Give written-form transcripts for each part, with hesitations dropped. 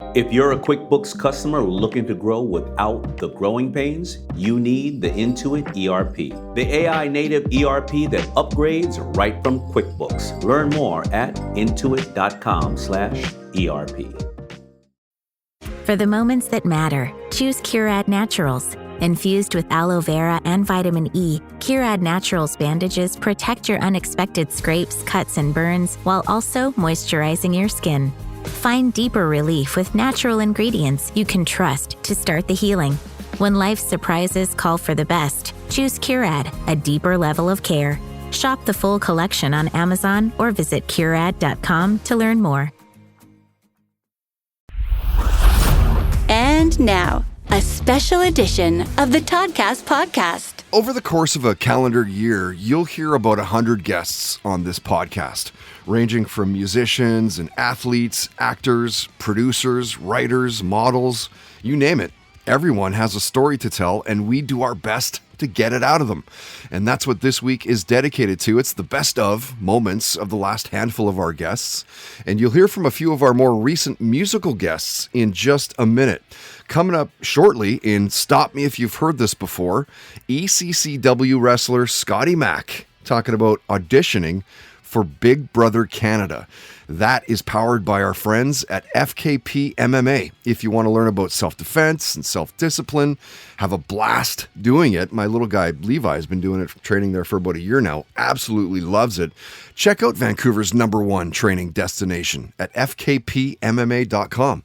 If you're a QuickBooks customer looking to grow without the growing pains, you need the Intuit ERP, the AI native ERP that upgrades right from QuickBooks. Learn more at intuit.com/ERP. For the moments that matter, choose Curad Naturals. Infused with aloe vera and vitamin E, Curad Naturals bandages protect your unexpected scrapes, cuts, and burns while also moisturizing your skin. Find deeper relief with natural ingredients you can trust to start the healing. When life's surprises call for the best, choose Curad, a deeper level of care. Shop the full collection on Amazon or visit curad.com to learn more. And now, a special edition of the Toddcast podcast. Over the course of a calendar year, you'll hear about 100 guests on this podcast, ranging from musicians and athletes, actors, producers, writers, models, you name it. Everyone has a story to tell, and we do our best to get it out of them. And that's what this week is dedicated to. It's the best of moments of the last handful of our guests. And you'll hear from a few of our more recent musical guests in just a minute. Coming up shortly in Stop Me If You've Heard This Before, ECCW wrestler Scotty Mack talking about auditioning for Big Brother Canada. That is powered by our friends at FKP MMA. If you want to learn about self-defense and self-discipline, have a blast doing it. My little guy Levi has been doing it, training there for about a year now. Absolutely loves it. Check out Vancouver's #1 training destination at fkpmma.com.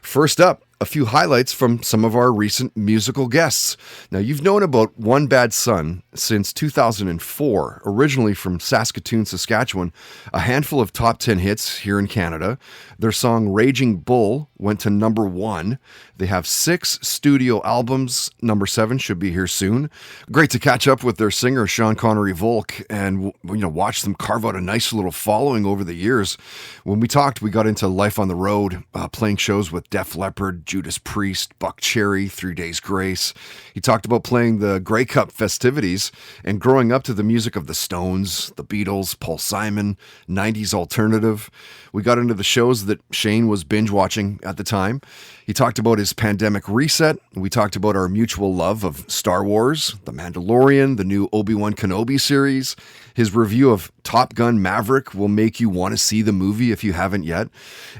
First up, a few highlights from some of our recent musical guests. Now, you've known about One Bad Son since 2004, originally from Saskatoon, Saskatchewan, a handful of top 10 hits here in Canada. Their song Raging Bull went to #1. They have 6 studio albums. #7 should be here soon. Great to catch up with their singer, Sean Connery Volk, and watch them carve out a nice little following over the years. When we talked, we got into life on the road, playing shows with Def Leppard, Judas Priest, Buck Cherry, 3 Days Grace. He talked about playing the Grey Cup festivities and growing up to the music of the Stones, the Beatles, Paul Simon, 90s alternative. We got into the shows that Shane was binge watching at the time. He talked about his pandemic reset. We talked about our mutual love of Star Wars, The Mandalorian, the new Obi-Wan Kenobi series. His review of Top Gun Maverick will make you want to see the movie if you haven't yet.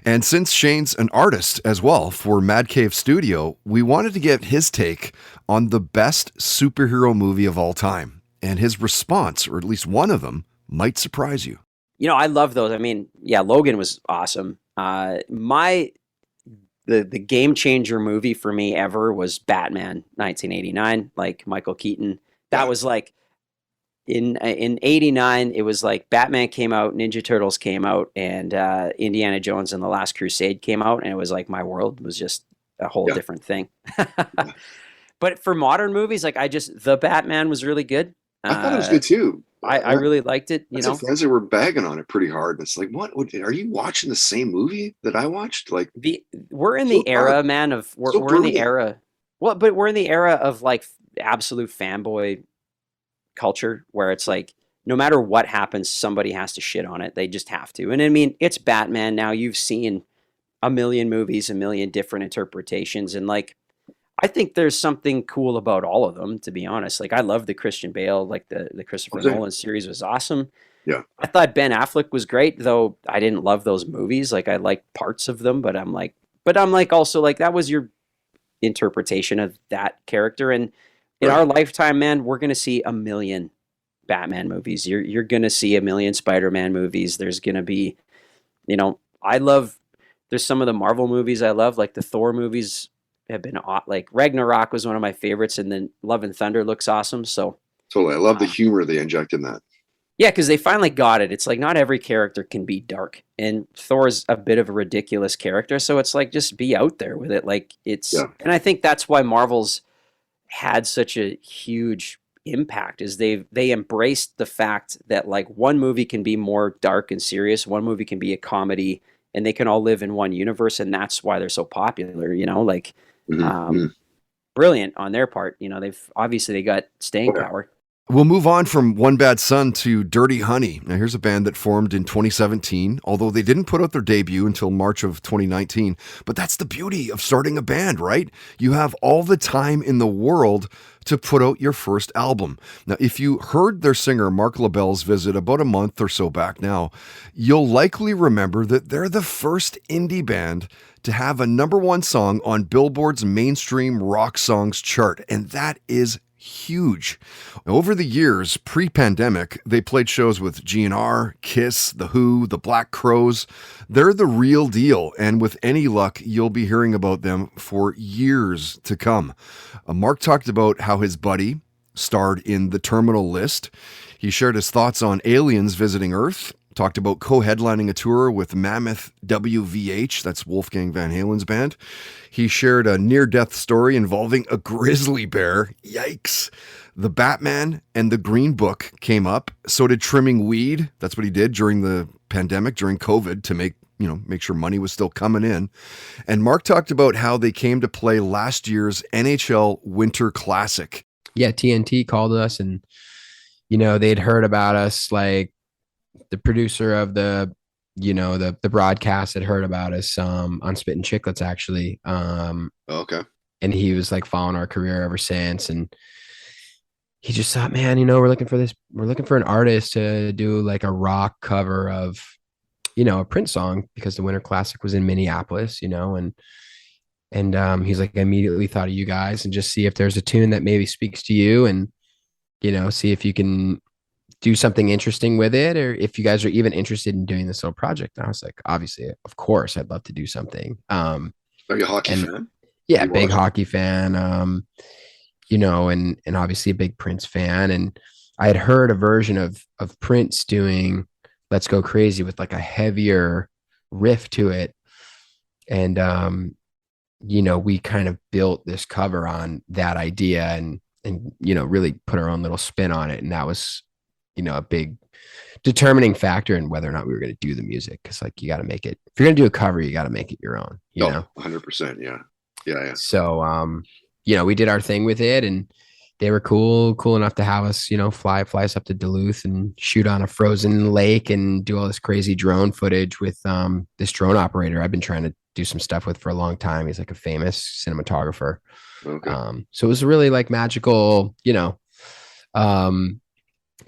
And since Shane's an artist as well for Mad Cave Studio, we wanted to get his take on the best superhero movie of all time. And his response, or at least one of them, might surprise you. You know, I love those. I mean, yeah, Logan was awesome. The game changer movie for me ever was Batman 1989, like Michael Keaton. That was like in 89, it was like Batman came out, Ninja Turtles came out, and Indiana Jones and the Last Crusade came out, and it was like my world was just a whole different thing. But for modern movies, like The Batman was really good. I thought it was good too. I really liked it. You know, friends that were bagging on it pretty hard. It's like, what are you watching the same movie that I watched? Like, we're in the era, man. We're in the era. Well, but we're in the era of like absolute fanboy culture, where it's like no matter what happens, somebody has to shit on it. They just have to. And I mean, it's Batman now. You've seen a million movies, a million different interpretations, and like, I think there's something cool about all of them, to be honest. Like, I love the Christian Bale, like the Christopher Nolan series was awesome. Yeah. I thought Ben Affleck was great, though I didn't love those movies. Like, I liked parts of them, but I'm like also like, that was your interpretation of that character. And in our lifetime, man, we're going to see a million Batman movies. You're going to see a million Spider-Man movies. There's going to be, there's some of the Marvel movies I love, like the Thor movies have been like Ragnarok was one of my favorites, and then Love and Thunder looks awesome. So totally, I love the humor they inject in that. Yeah, because they finally got it. It's like not every character can be dark, and Thor's a bit of a ridiculous character, so it's like just be out there with it. Like and I think that's why Marvel's had such a huge impact is they embraced the fact that like one movie can be more dark and serious, one movie can be a comedy, and they can all live in one universe, and that's why they're so popular. Brilliant on their part. They got staying power. We'll move on from One Bad Son to Dirty Honey. Now, here's a band that formed in 2017, although they didn't put out their debut until March of 2019. But that's the beauty of starting a band, right? You have all the time in the world to put out your first album. Now, if you heard their singer Mark LaBelle's visit about a month or so back now, you'll likely remember that they're the first indie band to have a #1 song on Billboard's mainstream rock songs chart, and that is huge. Over the years, pre-pandemic, they played shows with GNR, Kiss, The Who, the Black Crowes. They're the real deal, and with any luck, you'll be hearing about them for years to come. Mark talked about how his buddy starred in The Terminal List. He shared his thoughts on aliens visiting Earth, talked about co-headlining a tour with Mammoth WVH, that's Wolfgang Van Halen's band. He shared a near-death story involving a grizzly bear. Yikes. The Batman and the Green Book came up. So did trimming weed. That's what he did during the pandemic, during COVID, to make sure money was still coming in. And Mark talked about how they came to play last year's NHL Winter Classic. Yeah, TNT called us and, they'd heard about us, like, the producer of the broadcast had heard about us on Spittin' Chicklets, actually. Okay. And he was like following our career ever since. And he just thought, man, we're looking for an artist to do like a rock cover of, a Prince song, because the Winter Classic was in Minneapolis, and he's like, I immediately thought of you guys, and just see if there's a tune that maybe speaks to you, and, see if you can do something interesting with it, or if you guys are even interested in doing this little project. And I was like, obviously, of course, I'd love to do something. Are you a hockey fan? Yeah, big hockey fan, and obviously a big Prince fan. And I had heard a version of Prince doing Let's Go Crazy with like a heavier riff to it. And, we kind of built this cover on that idea and really put our own little spin on it. And that was, a big determining factor in whether or not we were going to do the music. Cause like, you got to make it, if you're going to do a cover, you got to make it your own, you know? 100%. Yeah. Yeah. So, we did our thing with it, and they were cool enough to have us, fly us up to Duluth and shoot on a frozen lake and do all this crazy drone footage with this drone operator I've been trying to do some stuff with for a long time. He's like a famous cinematographer. Okay. So it was really like magical,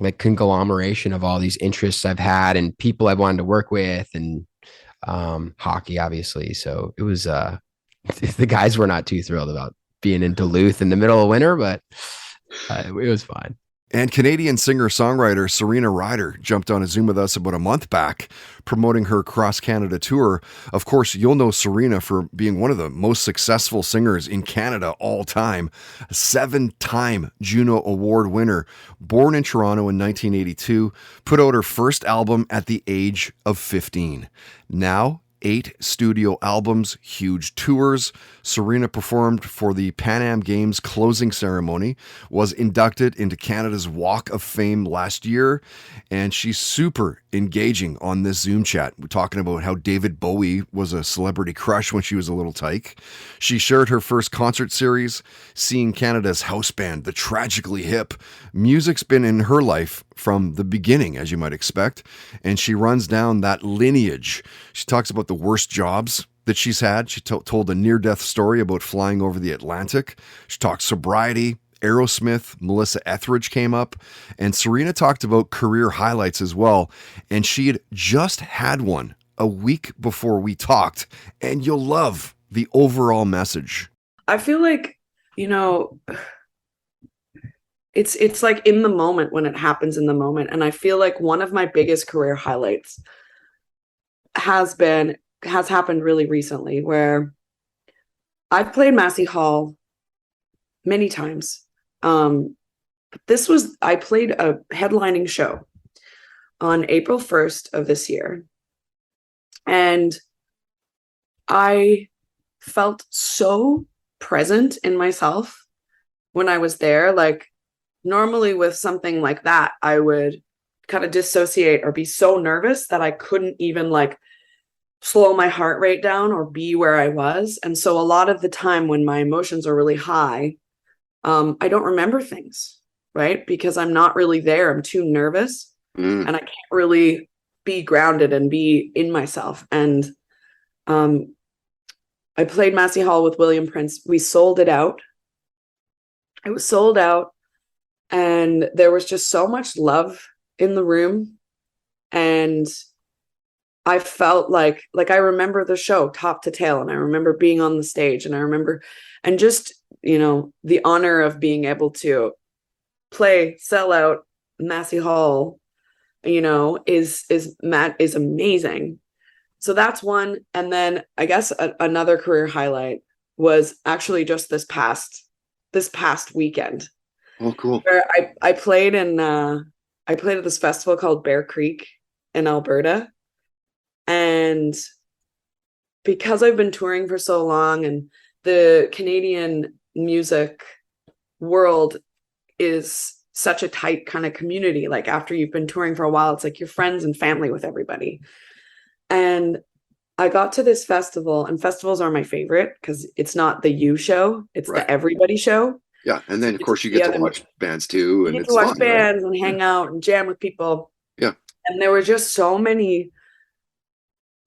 like conglomeration of all these interests I've had and people I've wanted to work with, and hockey, obviously. So it was the guys were not too thrilled about being in Duluth in the middle of winter, but it was fine. And Canadian singer-songwriter Serena Ryder jumped on a Zoom with us about a month back, promoting her cross-Canada tour. Of course, you'll know Serena for being one of the most successful singers in Canada all time. A 7-time Juno Award winner, born in Toronto in 1982, put out her first album at the age of 15. Now, 8 studio albums, huge tours. Serena performed for the Pan Am Games closing ceremony, was inducted into Canada's Walk of Fame last year, and she's super engaging on this Zoom chat. We're talking about how David Bowie was a celebrity crush when she was a little tyke. She shared her first concert series, seeing Canada's house band, the Tragically Hip. Music's been in her life from the beginning, as you might expect, and she runs down that lineage. She talks about the worst jobs that she's had. She told a near-death story about flying over the Atlantic. She talked sobriety, Aerosmith, Melissa Etheridge came up, and Serena talked about career highlights as well, and she had just had one a week before we talked, and you'll love the overall message. I feel like, it's like in the moment when it happens in the moment. And I feel like one of my biggest career highlights has happened really recently, where I've played Massey Hall many times. But I played a headlining show on April 1st of this year. And I felt so present in myself when I was there. Like, normally with something like that, I would kind of dissociate or be so nervous that I couldn't even like slow my heart rate down or be where I was. And so a lot of the time when my emotions are really high, I don't remember things. right? Because I'm not really there. I'm too nervous and I can't really be grounded and be in myself. And I played Massey Hall with William Prince. We sold it out. It was sold out. And there was just so much love in the room. And I felt like I remember the show top to tail, and I remember being on the stage, and I remember, and just, the honor of being able to sell out Massey Hall, is amazing. So that's one. And then I guess another career highlight was actually just this past weekend. Oh, cool. Where I played at this festival called Bear Creek in Alberta. And because I've been touring for so long, and the Canadian music world is such a tight kind of community, like after you've been touring for a while, it's like you're friends and family with everybody. And I got to this festival, and festivals are my favorite because it's not the you show, it's the everybody show. Yeah. And then of course you get to watch bands too. And you get to watch bands and hang out and jam with people. Yeah. And there were just so many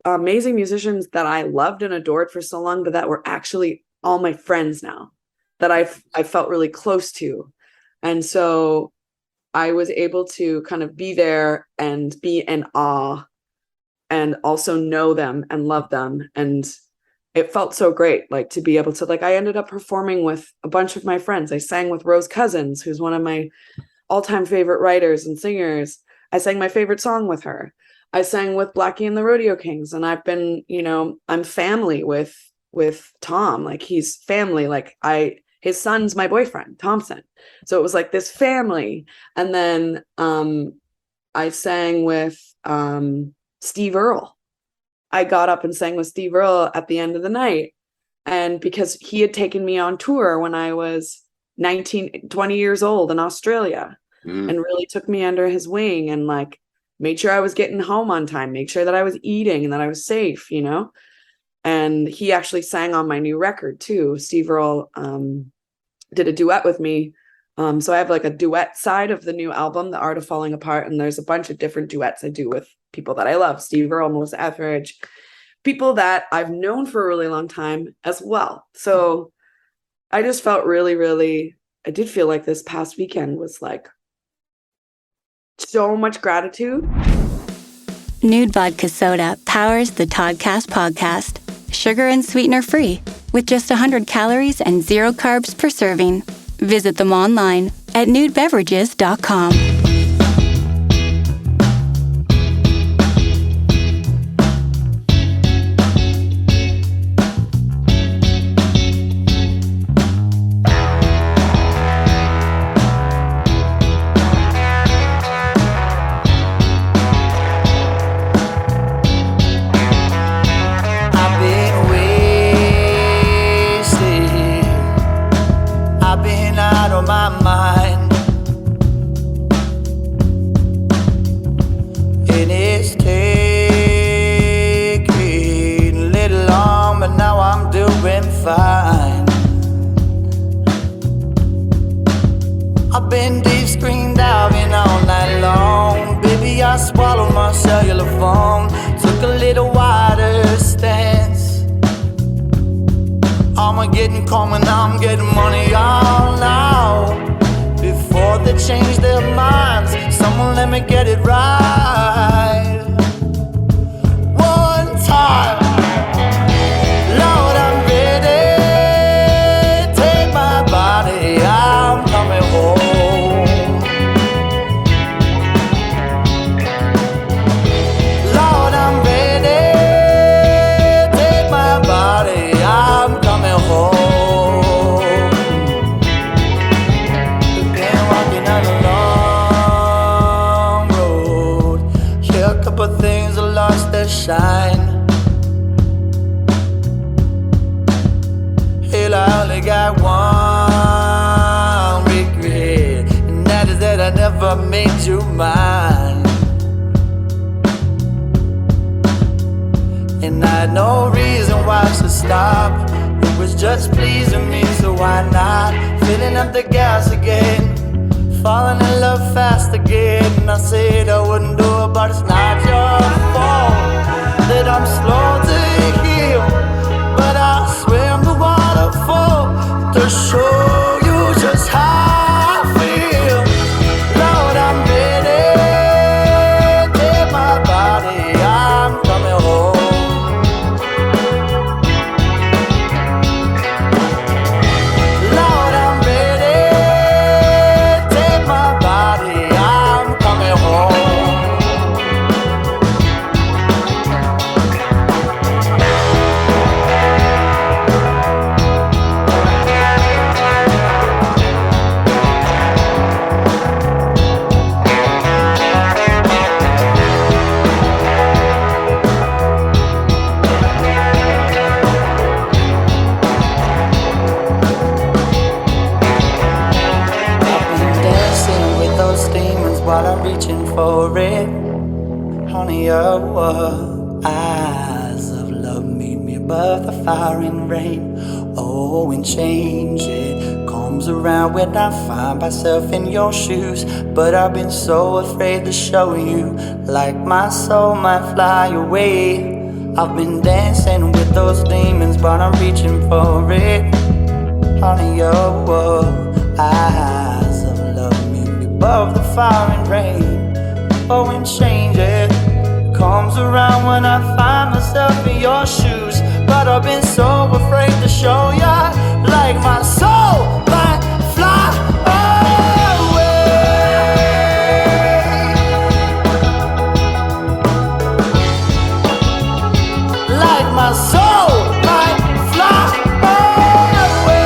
amazing musicians that I loved and adored for so long, but that were actually all my friends now, that I felt really close to. And so I was able to kind of be there and be in awe and also know them and love them. And it felt so great, like to be able to, like, I ended up performing with a bunch of my friends. I sang with Rose Cousins, who's one of my all-time favorite writers and singers. I sang my favorite song with her. I sang with Blackie and the Rodeo Kings, and I've been, I'm family with Tom. Like, he's family. Like, his son's my boyfriend, Thompson. So it was like this family. And then I sang with Steve Earle. I got up and sang with Steve Earle at the end of the night. And because he had taken me on tour when I was 20 years old in Australia, and really took me under his wing, and like made sure I was getting home on time, make sure that I was eating and that I was safe, And he actually sang on my new record too. Steve Earle did a duet with me. So I have like a duet side of the new album, The Art of Falling Apart. And there's a bunch of different duets I do with people that I love. Steve Earle, Melissa Etheridge, people that I've known for a really long time as well. So I just felt really, really, I did feel like this past weekend was like so much gratitude. Nude Vodka Soda powers the Toddcast podcast. Sugar and sweetener free, with just 100 calories and 0 carbs per serving. Visit them online at nudebeverages.com. falling in love fast again. I said I wouldn't do it, but it's not your fault that I'm slow to heal. But I swim the waterfall to show you just how I feel. Lord, I'm ready. Take my body, I'm coming home. Lord, I'm ready. Take my body, I'm coming home. Dancing with those demons while I'm reaching for it. Honey, your eyes of love meet me above the fire and rain. Oh, and change it comes around when I find myself in your shoes. But I've been so afraid to show you, like my soul might fly away. I've been dancing with those demons, but I'm reaching for it. Honey, your eyes of love meet me above the fire and rain. Oh, and change it comes around when I find myself in your shoes. But I've been so afraid to show ya, like my soul might fly away. Like my soul might fly away.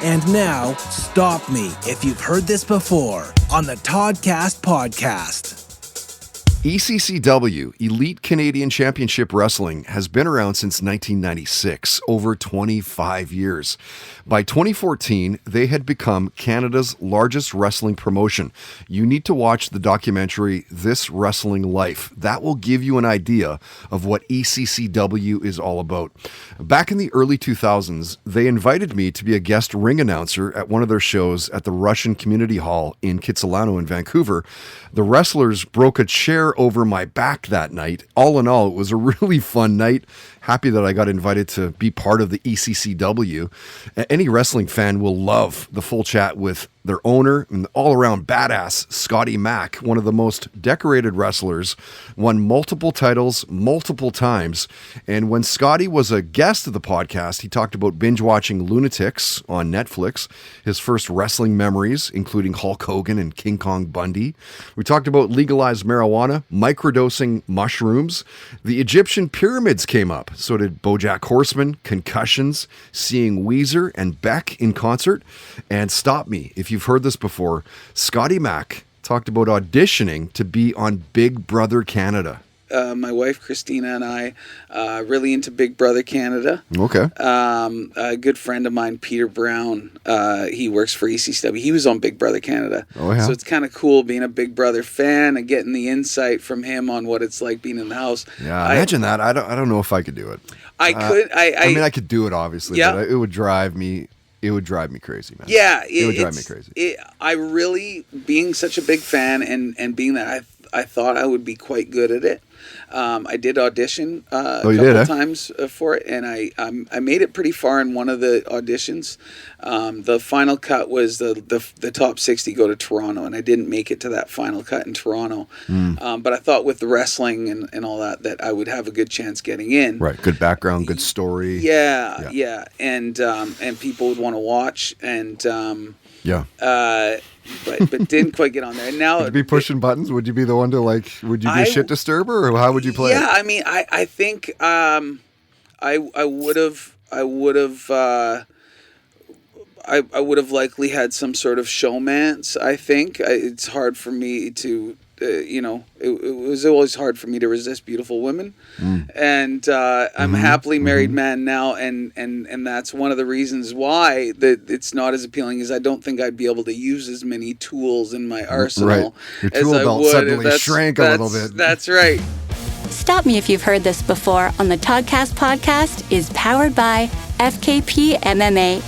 And now, stop me if you've heard this before on the Toddcast podcast. ECCW, Elite Canadian Championship Wrestling, has been around since 1996, over 25 years. By 2014, they had become Canada's largest wrestling promotion. You need to watch the documentary This Wrestling Life. That will give you an idea of what ECCW is all about. Back in the early 2000s, they invited me to be a guest ring announcer at one of their shows at the Russian Community Hall in Kitsilano in Vancouver. The wrestlers broke a chair over my back that night. All in all, it was a really fun night. Happy that I got invited to be part of the ECCW. Any wrestling fan will love the full chat with their owner and all-around badass Scotty Mack, one of the most decorated wrestlers, won multiple titles multiple times. And when Scotty was a guest of the podcast, he talked about binge-watching Lunatics on Netflix, his first wrestling memories, including Hulk Hogan and King Kong Bundy. We talked about legalized marijuana, microdosing mushrooms. The Egyptian pyramids came up. So did BoJack Horseman, concussions, seeing Weezer and Beck in concert. And stop me if you've heard this before, Scotty Mack talked about auditioning to be on Big Brother Canada. My wife Christina and I really into Big Brother Canada. Okay. A good friend of mine, Peter Brown, he works for ECCW. He was on Big Brother Canada. Oh, yeah. So it's kind of cool being a Big Brother fan and getting the insight from him on what it's like being in the house. Yeah, imagine that. I don't know if I could do it. I mean, I could do it obviously, yeah. But it would drive me. It would drive me crazy, man. Yeah, it would drive me crazy. I really, being such a big fan and being that I thought I would be quite good at it. I did audition a couple times for it, and I made it pretty far in one of the auditions. The final cut was the top 60 go to Toronto, and I didn't make it to that final cut in Toronto. But I thought with the wrestling and all that I would have a good chance getting in. Right, good background, good story. Yeah. And people would want to watch, and but didn't quite get on there. And now would you be pushing buttons? Would you be the one to would you be a shit disturber, or how would you play it? I mean, I think I would have likely had some sort of showmance. I think it's hard for me to it was always hard for me to resist beautiful women. And I'm a happily married man now, and that's one of the reasons why that it's not as appealing, as I don't think I'd be able to use as many tools in my arsenal Your tool belt suddenly shrank a little bit. That's right. Stop Me If You've Heard This Before on the Toddcast podcast is powered by FKP MMA,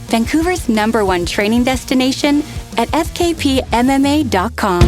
Vancouver's #1 training destination at fkpmma.com.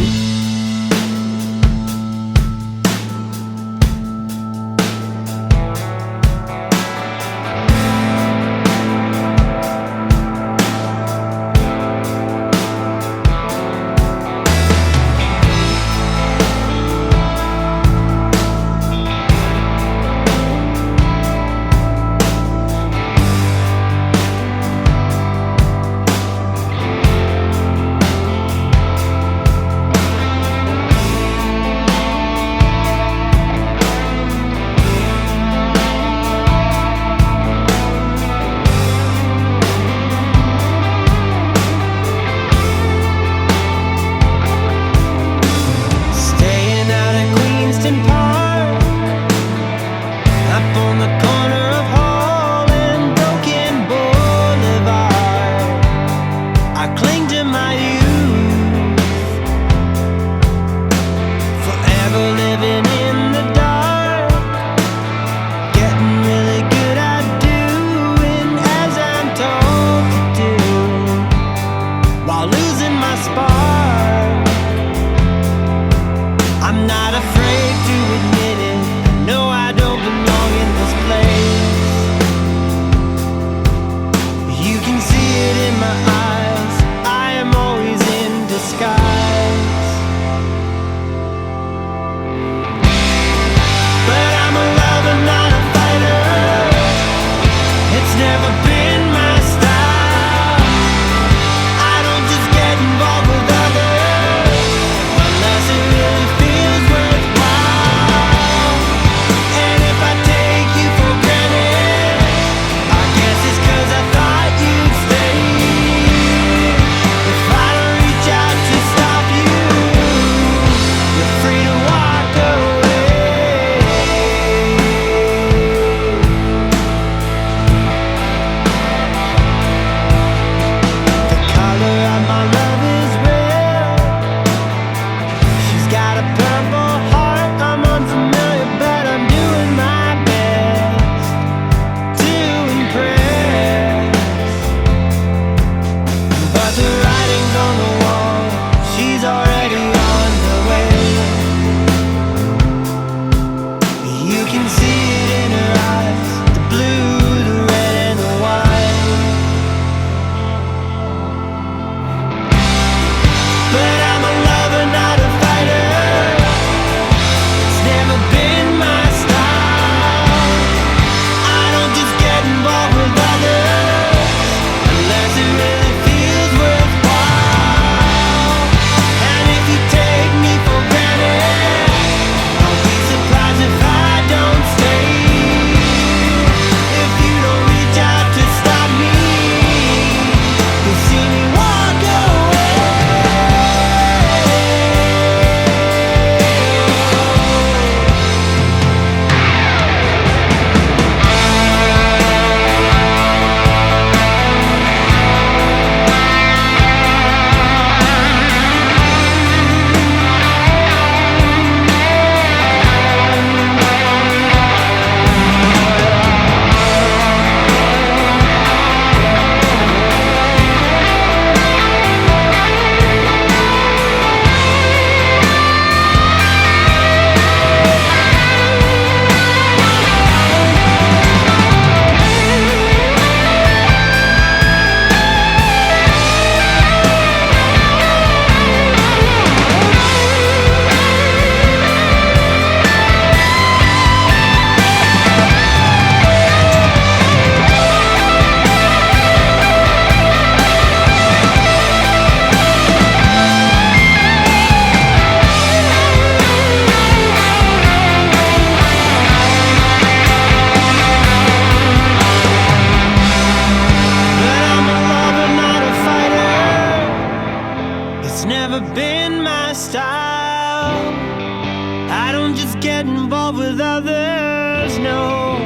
with others, no.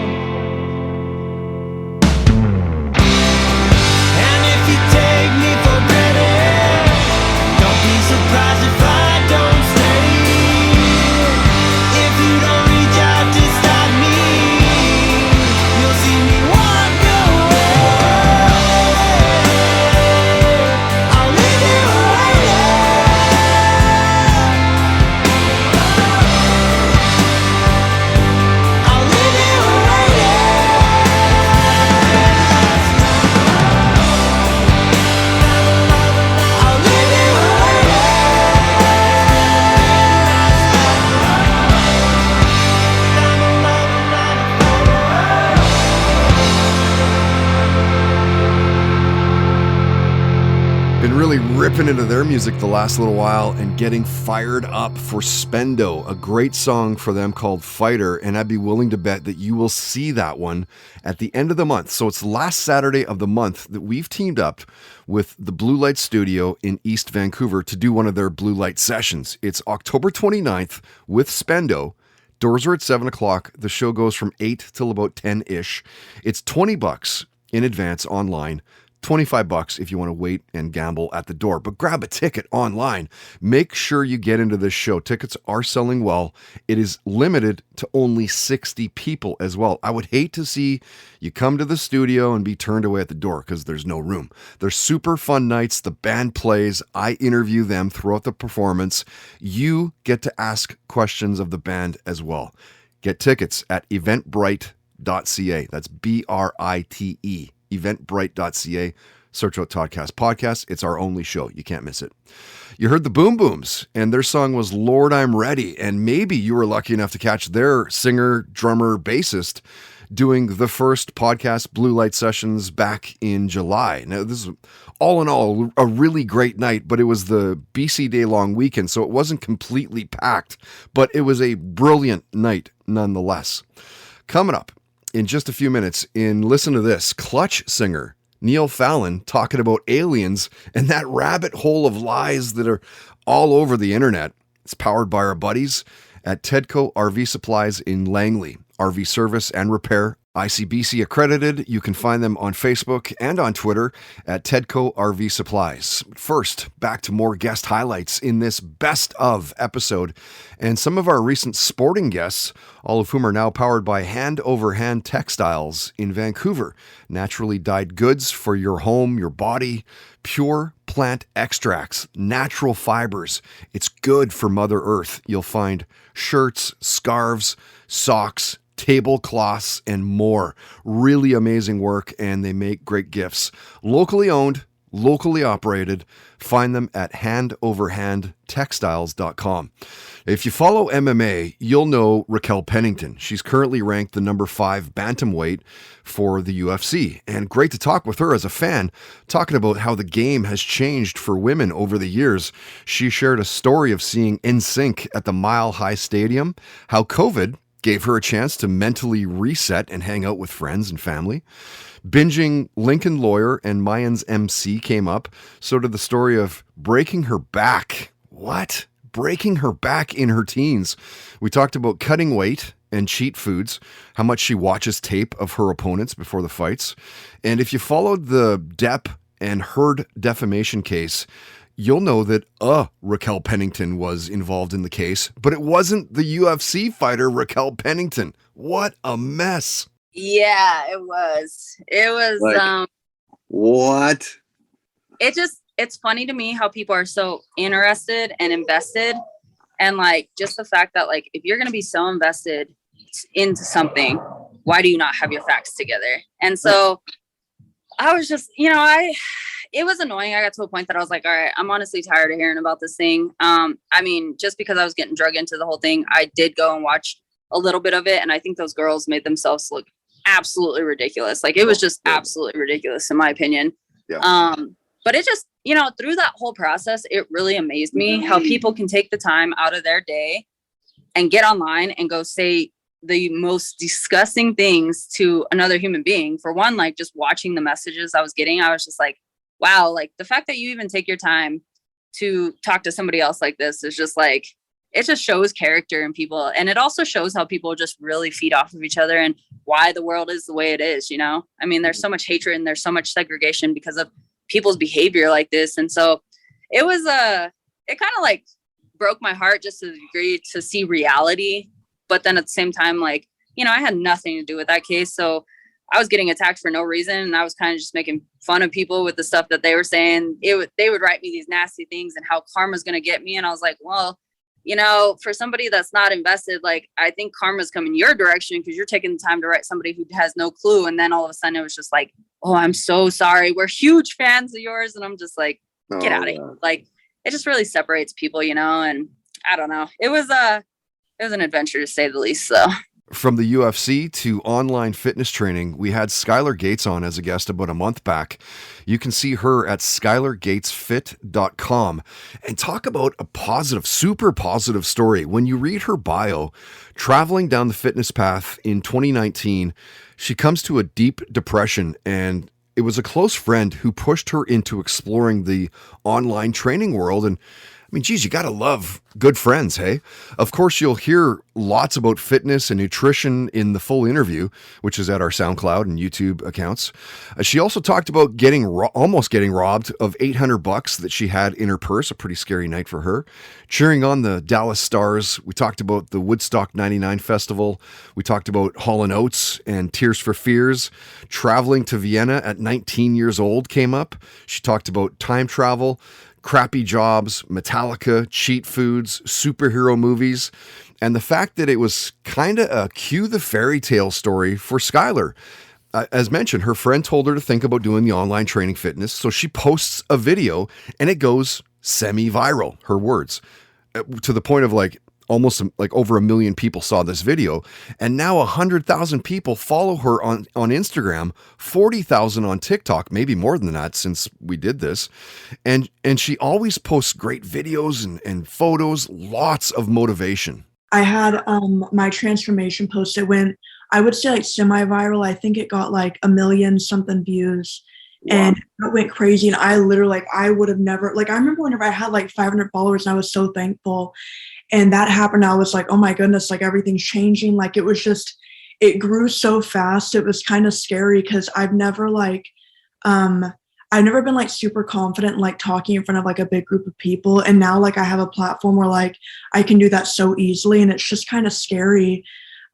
And if you take me for granted, don't be surprised if I don't stay. If you don't reach out to stop me, you'll see me walk away. I'll leave you waiting. I'll leave you waiting. I'll leave you Been really ripping into their music the last little while and getting fired up for Spendo, a great song for them called Fighter, and I'd be willing to bet that you will see that one at the end of the month. So it's last Saturday of the month that we've teamed up with the Blue Light Studio in East Vancouver to do one of their Blue Light sessions. It's October 29th with Spendo. Doors are at 7 o'clock. The show goes from 8 till about 10-ish. It's $20 in advance online. $25 if you want to wait and gamble at the door, but grab a ticket online. Make sure you get into this show. Tickets are selling well. It is limited to only 60 people as well. I would hate to see you come to the studio and be turned away at the door because there's no room. They're super fun nights. The band plays. I interview them throughout the performance. You get to ask questions of the band as well. Get tickets at eventbrite.ca. That's BRITE. eventbrite.ca. Search out Toddcast Podcast. It's our only show. You can't miss it. You heard the Boom Booms, and their song was Lord, I'm Ready. And maybe you were lucky enough to catch their singer, drummer, bassist doing the first podcast Blue Light sessions back in July. Now, this is all in all a really great night, but it was the BC Day long weekend, so it wasn't completely packed, but it was a brilliant night nonetheless. Coming up in just a few minutes, listen to this, Clutch singer Neil Fallon talking about aliens and that rabbit hole of lies that are all over the internet. It's powered by our buddies at Tedco RV Supplies in Langley. RV service and repair, ICBC accredited. You can find them on Facebook and on Twitter at Tedco RV Supplies. First, back to more guest highlights in this best of episode and some of our recent sporting guests, all of whom are now powered by Hand Over Hand Textiles in Vancouver. Naturally dyed goods for your home, your body, pure plant extracts, natural fibers. It's good for Mother Earth. You'll find shirts, scarves, socks, tablecloths, and more. Really amazing work, and they make great gifts. Locally owned, locally operated. Find them at handoverhandtextiles.com. If you follow MMA, you'll know Raquel Pennington. She's currently ranked the number 5 bantamweight for the UFC. And great to talk with her as a fan, talking about how the game has changed for women over the years. She shared a story of seeing NSYNC at the Mile High Stadium, how COVID gave her a chance to mentally reset and hang out with friends and family. Binging Lincoln Lawyer and Mayans MC came up. So did the story of breaking her back. What? Breaking her back in her teens. We talked about cutting weight and cheat foods, how much she watches tape of her opponents before the fights. And if you followed the Depp and Heard defamation case, you'll know that Raquel Pennington was involved in the case, but it wasn't the UFC fighter Raquel Pennington. What a mess. Yeah, it was. It was Like, what? It's funny to me how people are so interested and invested, and like just the fact that like if you're going to be so invested into something, why do you not have your facts together? And so I was just, it was annoying. I got to a point that I was like, all right, I'm honestly tired of hearing about this thing. I mean, just because I was getting drug into the whole thing, I did go and watch a little bit of it. And I think those girls made themselves look absolutely ridiculous. Like it was just absolutely ridiculous in my opinion. Yeah. But it just, through that whole process, it really amazed me how people can take the time out of their day and get online and go say the most disgusting things to another human being. For one, like just watching the messages I was getting, I was just like, wow, like the fact that you even take your time to talk to somebody else like this is just like, it just shows character in people. And it also shows how people just really feed off of each other and why the world is the way it is, you know? I mean, there's so much hatred and there's so much segregation because of people's behavior like this. And so it was, it kind of like broke my heart just to the degree to see reality. But then at the same time, like, you know, I had nothing to do with that case. So I was getting attacked for no reason. And I was kind of just making fun of people with the stuff that they were saying. They would write me these nasty things and how karma's going to get me. And I was like, well, you know, for somebody that's not invested, like, I think karma's coming your direction because you're taking the time to write somebody who has no clue. And then all of a sudden it was just like, oh, I'm so sorry. We're huge fans of yours. And I'm just like, get out of here. Like, it just really separates people, you know? And I don't know. It was an adventure to say the least. So from the UFC to online fitness training, we had Skylar Gates on as a guest about a month back. You can see her at skylargatesfit.com and talk about a positive, super positive story. When you read her bio, traveling down the fitness path in 2019, she comes to a deep depression, and it was a close friend who pushed her into exploring the online training world. And I mean, geez, you got to love good friends, hey? Of course, you'll hear lots about fitness and nutrition in the full interview, which is at our SoundCloud and YouTube accounts. She also talked about almost getting robbed of $800 that she had in her purse, a pretty scary night for her. Cheering on the Dallas Stars. We talked about the Woodstock 99 Festival. We talked about Hall & Oates and Tears for Fears. Traveling to Vienna at 19 years old came up. She talked about time travel, crappy jobs, Metallica, cheat foods, superhero movies, and the fact that it was kind of a cue the fairy tale story for Skylar. As mentioned, her friend told her to think about doing the online training fitness, so she posts a video and it goes semi-viral, her words, to the point of like almost like over 1 million people saw this video. And now 100,000 people follow her on Instagram, 40,000 on TikTok, maybe more than that since we did this. And she always posts great videos and photos, lots of motivation. I had my transformation post. It went, I would say like semi-viral. I think it got like 1 million something views. Wow. And it went crazy. And I literally, like, I would have never, like, I remember whenever I had like 500 followers and I was so thankful. And that happened. I was like, oh my goodness, like everything's changing. Like it was just, it grew so fast. It was kind of scary because I've never been like super confident in like talking in front of like a big group of people. And now like I have a platform where like I can do that so easily. And it's just kind of scary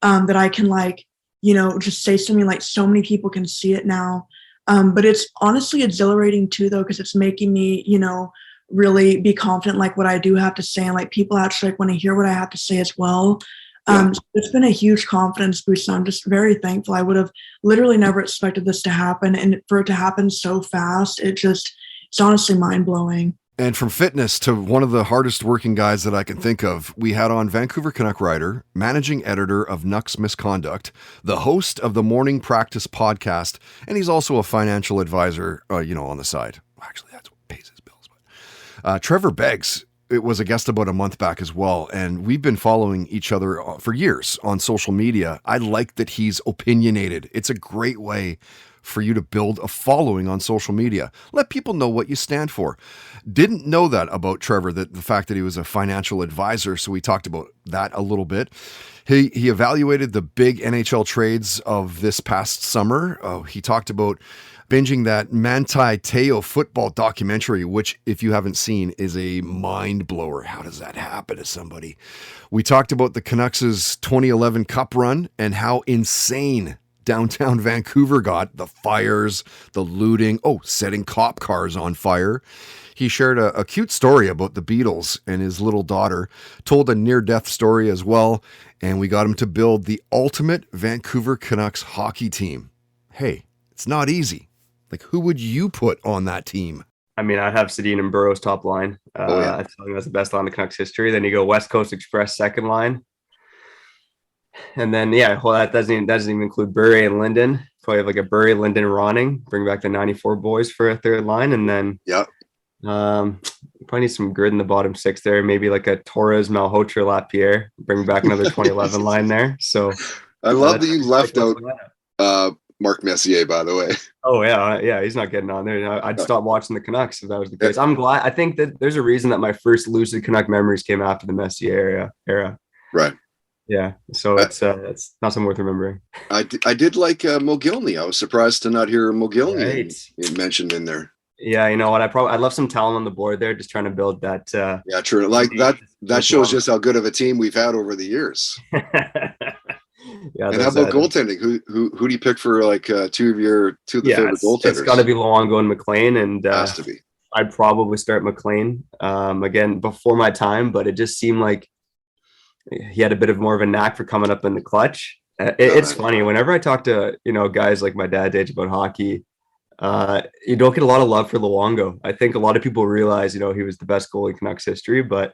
that I can like, you know, just say something like so many people can see it now. But it's honestly exhilarating too, though, because it's making me, you know, really be confident like what I do have to say, and like people actually like want to hear what I have to say as well. So it's been a huge confidence boost, and I'm just very thankful. I would have literally never expected this to happen, and for it to happen so fast, it's honestly mind-blowing. And from fitness to one of the hardest working guys that I can think of, we had on Vancouver Canuck writer, managing editor of Nuck's Misconduct, the host of the Morning Practice podcast, and he's also a financial advisor, you know, on the side. Actually, that's what pays his bills. But Trevor Beggs, it was a guest about a month back as well, and we've been following each other for years on social media. I like that he's opinionated. It's a great way for you to build a following on social media. Let people know what you stand for. Didn't know that about Trevor, that the fact that he was a financial advisor, so we talked about that a little bit. He evaluated the big NHL trades of this past summer. He talked about binging that Manti Te'o football documentary, which, if you haven't seen, is a mind blower. How does that happen to somebody? We talked about the Canucks' 2011 Cup run and how insane downtown Vancouver got. The fires, the looting, setting cop cars on fire. He shared a cute story about the Beatles and his little daughter, told a near-death story as well, and we got him to build the ultimate Vancouver Canucks hockey team. Hey, it's not easy. Like, who would you put on that team? I mean, I'd have Sedin and Burrows top line. I think that's the best line in Canucks history. Then you go West Coast Express second line. And then, that doesn't even include Burry and Linden. Probably have like a Burry, Linden, Ronning. Bring back the 94 boys for a third line. And then probably need some grid in the bottom six there. Maybe like a Torres, Malhotra, Lapierre. Bring back another 2011 line there. So I love that you left out Mark Messier, by the way. Oh yeah, he's not getting on there. I'd stop watching the Canucks if that was the case. I'm glad. I think that there's a reason that my first lucid Canuck memories came after the Messier era. Right. Yeah, so it's not something worth remembering. I did like Mogilny. I was surprised to not hear Mogilny mentioned in there. Yeah, you know what? I left some talent on the board there, just trying to build that. Yeah, true. Like that shows just how good of a team we've had over the years. Yeah, and how about goaltending? Who do you pick for like two of the favorite goaltenders? It's got to be Luongo and McLean, and has to be. I'd probably start McLean again before my time, but it just seemed like he had a bit of more of a knack for coming up in the clutch. It's funny whenever I talk to guys like my dad's age about hockey. You don't get a lot of love for Luongo. I think a lot of people realize he was the best goalie in Canucks history, but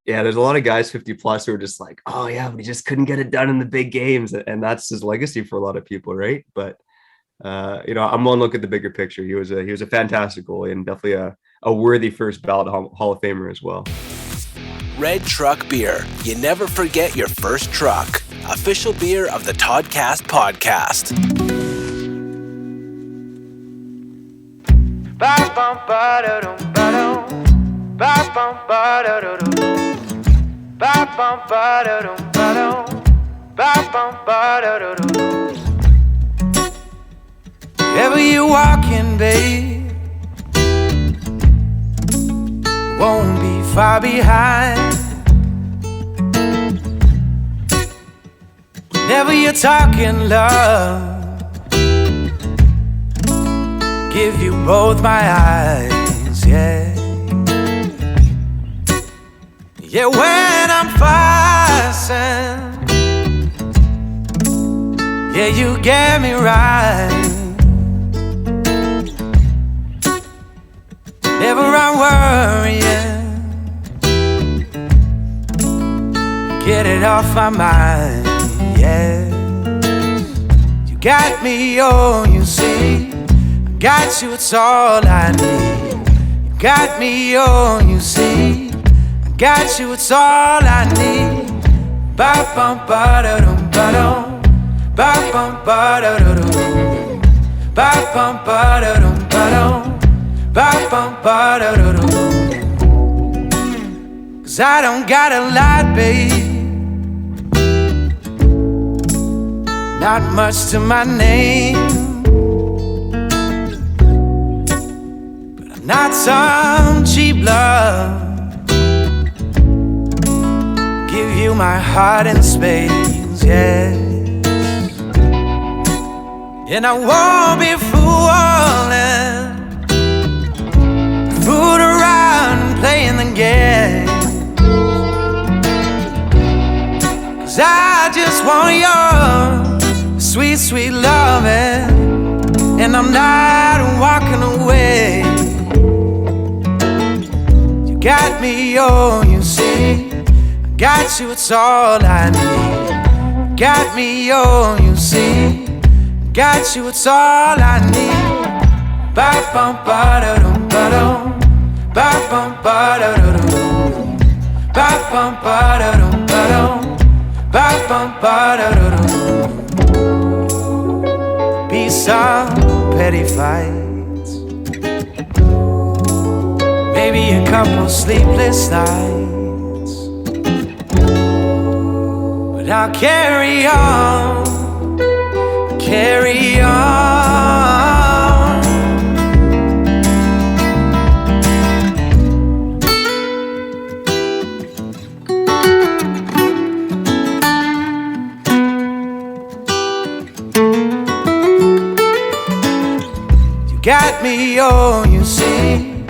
yeah, there's a lot of guys 50 plus who are just like, oh yeah, but he just couldn't get it done in the big games, and that's his legacy for a lot of people, right? But I'm one look at the bigger picture. He was a fantastic goalie and definitely a worthy first ballot Hall of Famer as well. Red Truck Beer. You never forget your first truck. Official beer of the Toddcast podcast. Wherever you're walking, babe, won't be far behind. Whenever you're talking, love, give you both my eyes, yeah. Yeah, when I'm fussing, yeah, you get me right. Never I'm worrying, get it off my mind, yeah. You got me, oh, you see, I got you, it's all I need. You got me, oh, you see, I got you, it's all I need. Ba-bum-ba-da-dum-ba-dum, ba-bum-ba-da-dum, ba-bum-ba-da-dum-ba-dum, ba-bum-ba-da-dum. 'Cause I don't got a lot, babe, not much to my name, but I'm not some cheap love. Give you my heart and space, yeah. And I won't be fooling, fool around and playing the game. 'Cause I just want your sweet, sweet loving, and I'm not walking away. You got me, oh, you see, I got you, it's all I need. Got me, oh, you see, got you, it's all I need. Ba-bum-ba-da-dum-ba-dum, ba-bum-ba-da-dum, ba-bum-ba-da-dum-ba-dum, ba-bum-ba-da-dum. Be some petty fights, maybe a couple sleepless nights, but I'll carry on, carry on. Got me, oh, you see,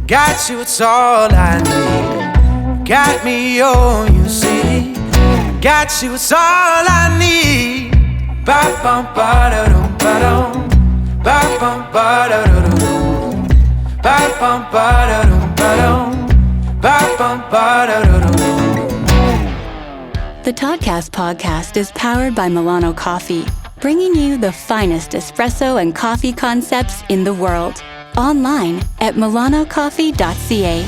got you, it's all I need. Got me, oh, you see, got you, it's all I need. Ba-bum-ba-da-dum-ba-dum, ba-bum-ba-da-dum, ba-bum-ba-da-dum-ba-dum, ba-bum-ba-da-dum. The Toddcast podcast is powered by Milano Coffee, bringing you the finest espresso and coffee concepts in the world. Online at milanocoffee.ca.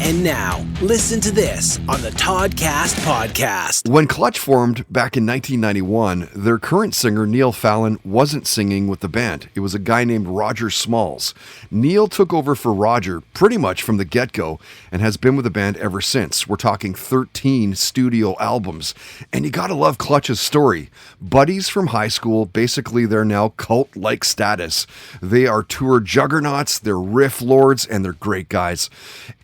And now, listen to this on the Toddcast podcast. When Clutch formed back in 1991, their current singer, Neil Fallon, wasn't singing with the band. It was a guy named Roger Smalls. Neil took over for Roger pretty much from the get-go and has been with the band ever since. We're talking 13 studio albums. And you gotta love Clutch's story. Buddies from high school, basically they're now cult-like status. They are tour juggernauts, they're riff lords, and they're great guys.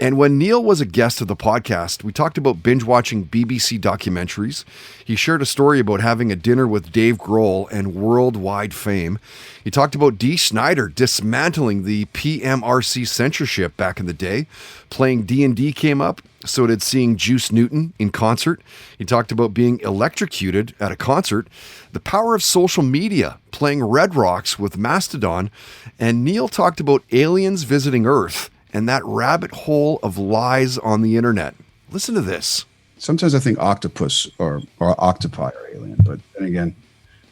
And when Neil was a guest of the podcast, we talked about binge watching BBC documentaries. He shared a story about having a dinner with Dave Grohl and worldwide fame. He talked about Dee Snider dismantling the PMRC censorship back in the day. Playing D&D came up, so did seeing Juice Newton in concert. He talked about being electrocuted at a concert, the power of social media, playing Red Rocks with Mastodon, and Neil talked about aliens visiting Earth and that rabbit hole of lies on the internet. Listen to this. Sometimes I think octopus or octopi are alien, but then again,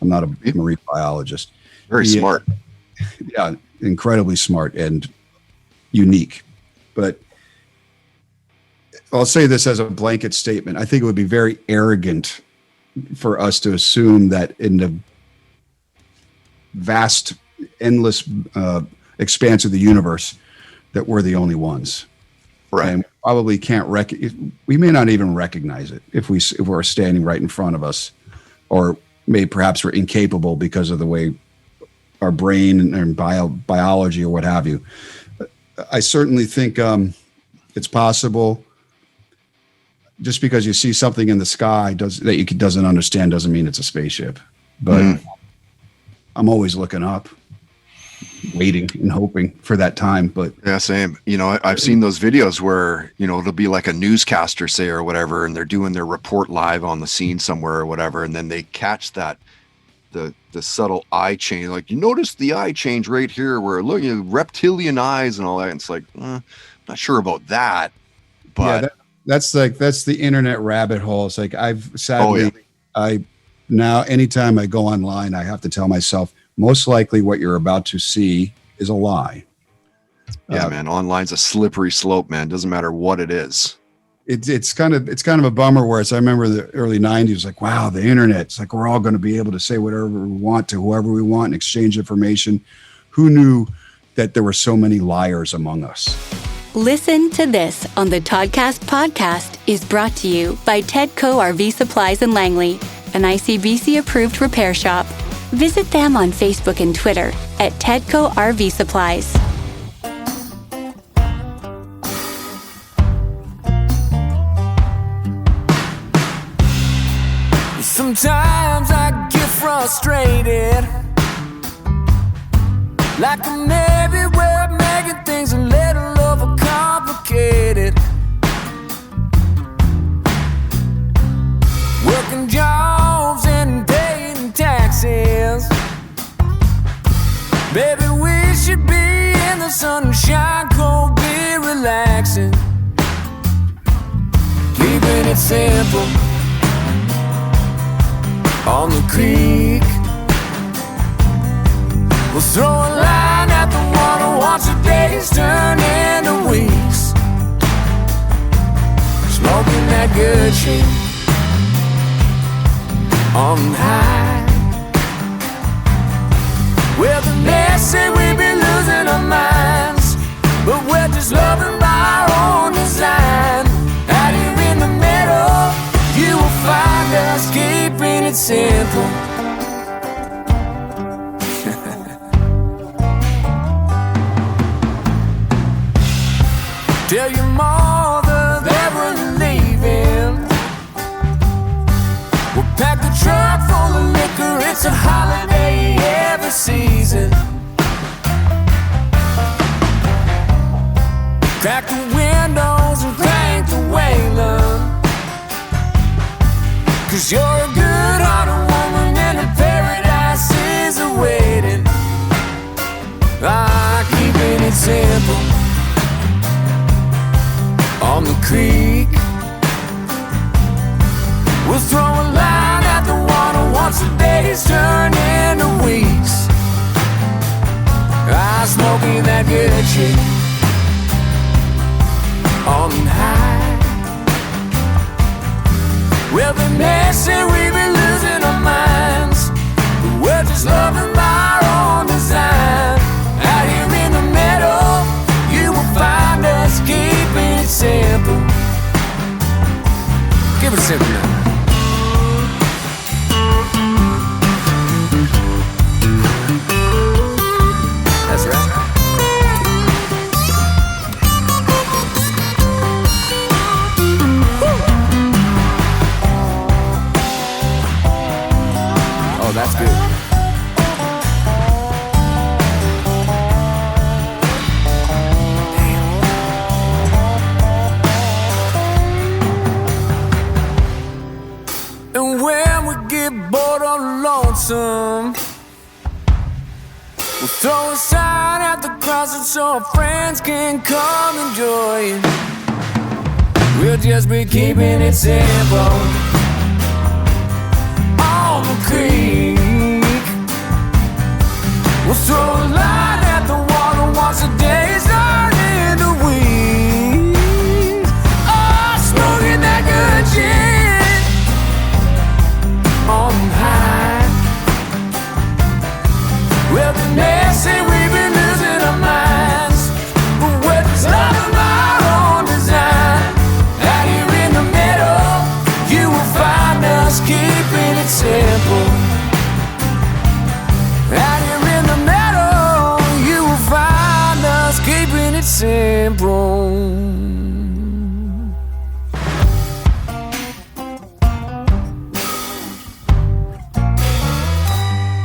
I'm not a marine biologist. Very smart. Yeah, incredibly smart and unique. But I'll say this as a blanket statement. I think it would be very arrogant for us to assume that in the vast, endless expanse of the universe, that we're the only ones. Right. And probably can't we may not even recognize it if we're standing right in front of us, or perhaps we're incapable because of the way our brain and biology or what have you. I certainly think it's possible. Just because you see something in the sky that you doesn't understand doesn't mean it's a spaceship. But I'm always looking up, waiting and hoping for that time. But yeah, same. You know, I've seen those videos where, you know, it'll be like a newscaster, say, or whatever, and they're doing their report live on the scene somewhere or whatever, and then they catch that the subtle eye change. Like, you notice the eye change right here where look, you know, reptilian eyes and all that. And it's like, not sure about that. But yeah, that's the internet rabbit hole. It's like now anytime I go online, I have to tell myself, most likely what you're about to see is a lie. Yeah, man, online's a slippery slope, man. Doesn't matter what it is. It's kind of a bummer where I remember the early 90s, like, wow, the internet. It's like we're all going to be able to say whatever we want to whoever we want and exchange information. Who knew that there were so many liars among us? Listen to this on the Toddcast podcast is brought to you by Tedco RV Supplies in Langley, an ICBC-approved repair shop. Visit them on Facebook and Twitter at Tedco RV Supplies. Sometimes I get frustrated, like I'm everywhere making things a little overcomplicated. Working jobs and paying taxes. Baby, we should be in the sunshine, cold beer, relaxing, keeping it simple on the creek. We'll throw a line at the water, watch the days turn into weeks, smoking that good shit on high. Well, the next say we be losing our minds, but we're just loving by our own design. Out here in the middle, you will find us keeping it simple. Tell your mother that we're leaving. We'll pack the truck full of liquor. It's a holiday every season. Crack the windows and crank the Wayland, 'cause you're a good-hearted woman and a paradise is awaiting. Keeping it simple on the creek. We'll throw a line at the water once the days turn into weeks. Smoking that good shit on high. the next say we've been losing our minds, but we're just loving by our own design. Out here in the middle, you will find us keeping it simple. Keep it simple now. That's right. Oh, that's good. And when we get bored or lonesome, we'll throw a sign at the crossing so our friends can come and join. We'll just be keeping it simple on the creek. We'll throw a line at the water once a day, start into weeds. Oh, smoking that good shit on high. Well, the next say we've been losing our minds, but we're just loving our own design. Out here in the middle, you will find us keeping it simple. Out here in the middle, you will find us keeping it simple.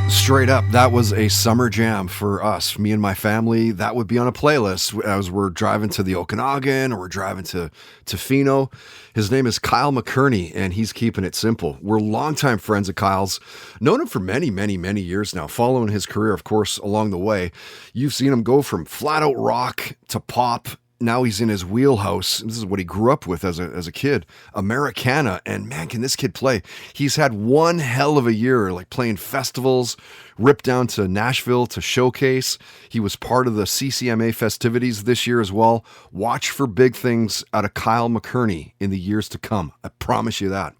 Straight up, that was a summer jam for us, me and my family. That would be on a playlist as we're driving to the Okanagan or we're driving to Fino. His name is Kyle McKerney, and he's keeping it simple. We're longtime friends of Kyle's. Known him for many, many, many years now, following his career, of course, along the way. You've seen him go from flat out rock to pop. Now he's in his wheelhouse. This is what he grew up with as a kid, Americana. And man, can this kid play? He's had one hell of a year, like playing festivals, ripped down to Nashville to showcase. He was part of the CCMA festivities this year as well. Watch for big things out of Kyle McKerney in the years to come. I promise you that.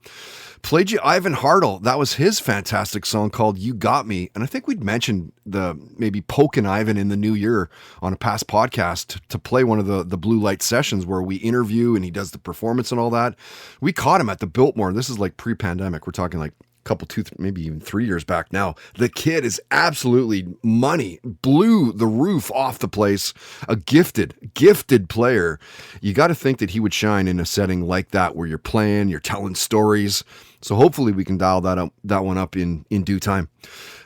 Played you Ivan Hartle. That was his fantastic song called You Got Me. And I think we'd mentioned maybe poking Ivan in the new year on a past podcast to play one of the Blue Light sessions where we interview and he does the performance and all that. We caught him at the Biltmore. This is like pre-pandemic. We're talking like couple, maybe even 3 years back now. The kid is absolutely money. Blew the roof off the place. A gifted player. You got to think that he would shine in a setting like that where you're playing, you're telling stories. So hopefully we can dial that one up in due time.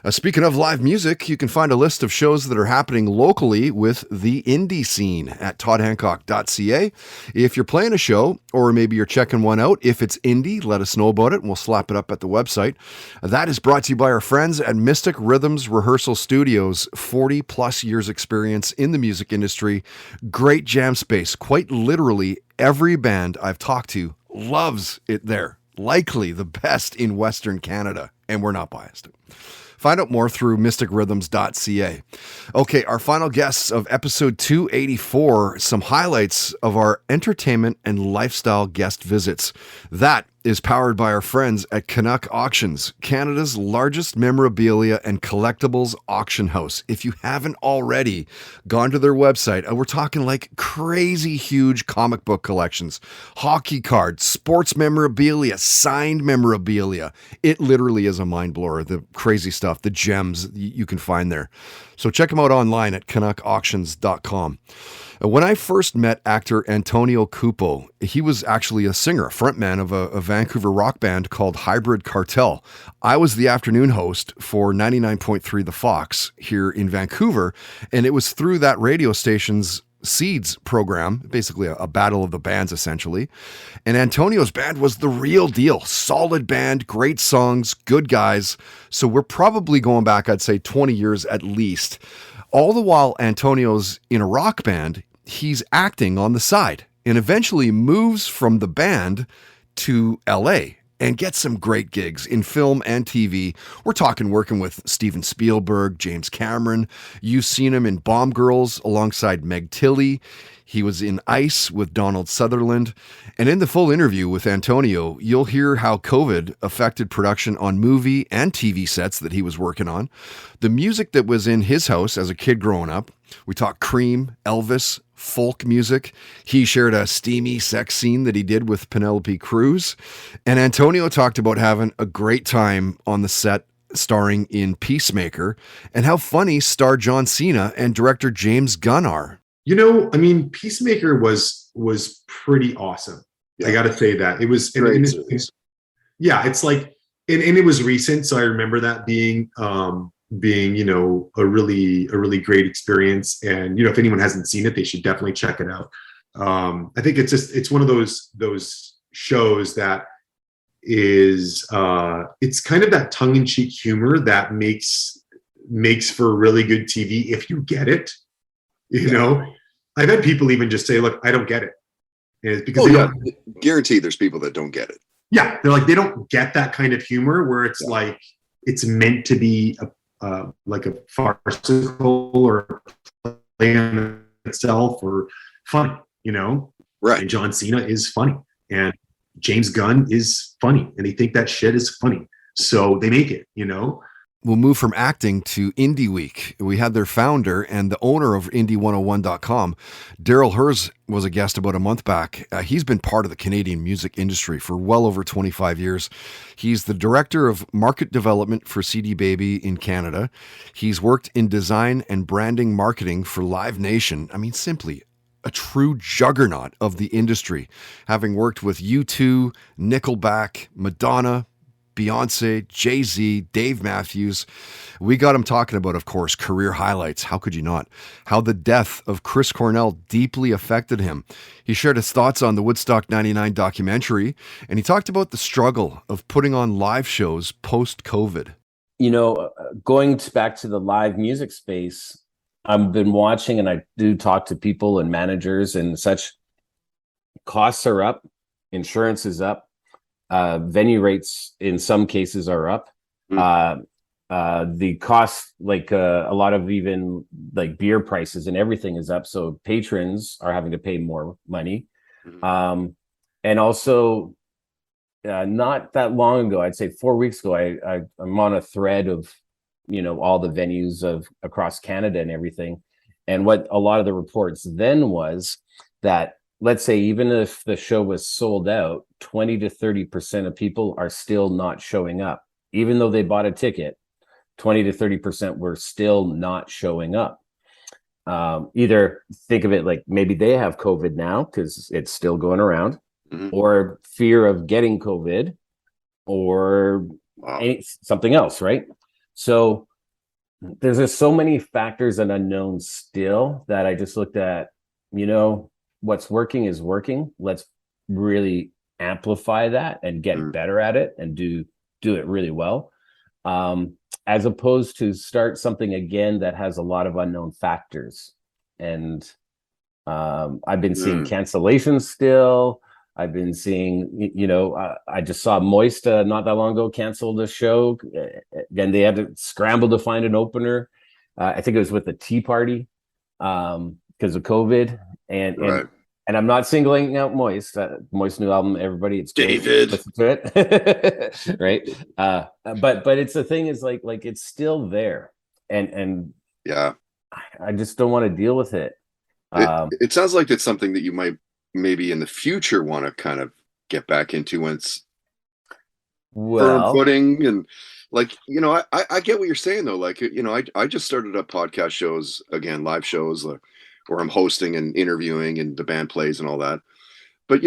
Speaking of live music, you can find a list of shows that are happening locally with the indie scene at toddhancock.ca. If you're playing a show, or maybe you're checking one out, if it's indie, let us know about it and we'll slap it up at the website. That is brought to you by our friends at Mystic Rhythms Rehearsal Studios. 40 plus years experience in the music industry. Great jam space. Quite literally every band I've talked to loves it there. Likely the best in Western Canada, and we're not biased. Find out more through mysticrhythms.ca. Okay, our final guests of episode 284, some highlights of our entertainment and lifestyle guest visits. That is powered by our friends at Canuck Auctions, Canada's largest memorabilia and collectibles auction house. If you haven't already gone to their website, we're talking like crazy huge comic book collections, hockey cards, sports memorabilia, signed memorabilia. It literally is a mind blower, the crazy stuff, the gems you can find there. So check them out online at canuckauctions.com. When I first met actor Antonio Cupo, he was actually a singer, a frontman of a Vancouver rock band called Hybrid Cartel. I was the afternoon host for 99.3 The Fox here in Vancouver, and it was through that radio station's Seeds program, basically a battle of the bands essentially. And Antonio's band was the real deal. Solid band, great songs, good guys. So we're probably going back, I'd say 20 years at least. All the while Antonio's in a rock band, he's acting on the side and eventually moves from the band to LA and gets some great gigs in film and TV. We're talking working with Steven Spielberg, James Cameron. You've seen him in Bomb Girls alongside Meg Tilly. He was in Ice with Donald Sutherland. And in the full interview with Antonio, you'll hear how COVID affected production on movie and TV sets that he was working on, the music that was in his house as a kid growing up. We talk Cream, Elvis, folk music. He shared a steamy sex scene that he did with Penelope Cruz. And Antonio talked about having a great time on the set starring in Peacemaker, and how funny star John Cena and director James Gunn are. I mean, Peacemaker was pretty awesome. Yeah. I got to say that it was. Yeah, it's like, and it was recent, so I remember that being a really great experience. And if anyone hasn't seen it, they should definitely check it out. I think it's one of those shows that is it's kind of that tongue-in-cheek humor that makes for really good TV if you get it. I've had people even just say, look, I don't get it. And it's because guaranteed there's people that don't get it. Yeah, they're like, they don't get that kind of humor where it's like it's meant to be like a farcical or play on itself or funny, right? And John Cena is funny, and James Gunn is funny, and they think that shit is funny, so they make it. We'll move from acting to Indie Week. We had their founder and the owner of Indie101.com, Daryl Hers, was a guest about a month back. He's been part of the Canadian music industry for well over 25 years. He's the director of market development for CD Baby in Canada. He's worked in design and branding marketing for Live Nation. I mean, simply a true juggernaut of the industry, having worked with U2, Nickelback, Madonna, Beyonce, Jay-Z, Dave Matthews. We got him talking about, of course, career highlights. How could you not? How the death of Chris Cornell deeply affected him. He shared his thoughts on the Woodstock 99 documentary, and he talked about the struggle of putting on live shows post-COVID. Going back to the live music space, I've been watching, and I do talk to people and managers and such. Costs are up, insurance is up, venue rates in some cases are up. The cost, like a lot of even like beer prices and everything is up. So patrons are having to pay more money. And also not that long ago, I'd say 4 weeks ago, I'm on a thread of, all the venues of across Canada and everything. And what a lot of the reports then was that, let's say, even if the show was sold out, 20 to 30% of people are still not showing up. Even though they bought a ticket, 20 to 30% were still not showing up. Either think of it like maybe they have COVID now because it's still going around, or fear of getting COVID, or something else, right? So there's just so many factors and unknowns still that I just looked at, what's working is working. Let's really amplify that and get better at it and do it really well. As opposed to start something again that has a lot of unknown factors. And I've been seeing cancellations still. I've been seeing, I just saw Moist not that long ago canceled a show. Again, they had to scramble to find an opener. I think it was with the Tea Party because of COVID. And I'm not singling out Moist. Moist new album, everybody. It's David. Listen to it, right? But it's the thing is like it's still there, and yeah, I just don't want to deal with it. It sounds like it's something that you might maybe in the future want to kind of get back into when it's firm footing, and like I get what you're saying though. Like I just started up podcast shows again, live shows where I'm hosting and interviewing and the band plays and all that. But